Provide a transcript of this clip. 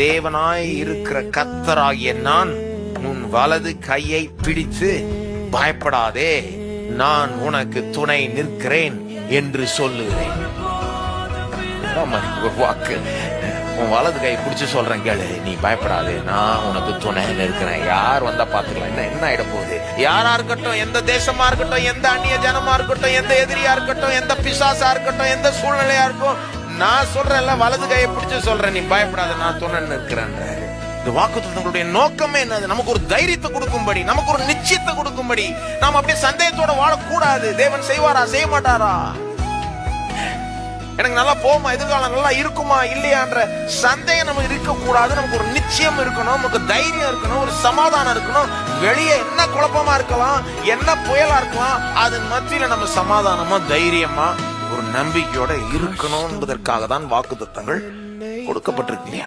தேவனாய் இருக்கிற கர்த்தராகிய நான் உன் வலது கையை பிடித்து பயப்படாதே, நான் உனக்கு துணை நிற்கிறேன் என்று சொல்லுகிறேன். வாக்கு உன் வலது கை பிடிச்சு சொல்றேன் கேளு, நீ பயப்படாதே, நான் உனக்கு துணை நிற்கிறேன். யார் வந்தா பாத்துக்கலாம், என்ன ஆயிட போகுது? யாரா இருக்கட்டும், எந்த தேசமா இருக்கட்டும், எந்த அந்நிய ஜனமா இருக்கட்டும், எந்த எதிரியா இருக்கட்டும், எந்த பிசாசா இருக்கட்டும், எந்த சூழ்நிலையா இருக்கும், நான் சொல்றேன்ல, வலது கையை பிடிச்சு சொல்றேன், நீ பயப்படாத, நான் துணை நிற்கிறேன். இந்த வாக்குத்தத்தங்களுடைய நோக்கமே என்னது? நமக்கு ஒரு தைரியத்தை கொடுக்கும்படி, நமக்கு ஒரு நிச்சயத்தை கொடுக்கும்படி. நாம் அப்படியே சந்தேகத்தோட வாழக்கூடாது. தேவன் செய்வாரா செய்ய மாட்டாரா, எனக்கு நல்லா போமா, எதிர்காலம் நல்லா இருக்குமா இல்லையான்ற சந்தேகம் நமக்கு இருக்க கூடாது. நமக்கு ஒரு நிச்சயம் இருக்கணும், நமக்கு தைரியம் இருக்கணும், ஒரு சமாதானம் இருக்கணும். வெளியே என்ன குழப்பமா இருக்கலாம், என்ன புயலா இருக்கலாம், அதன் மத்தியில நம்ம சமாதானமா தைரியமா ஒரு நம்பிக்கையோட இருக்கணும் என்பதற்காக தான் வாக்குத்தத்தங்கள் கொடுக்கப்பட்டிருக்கு.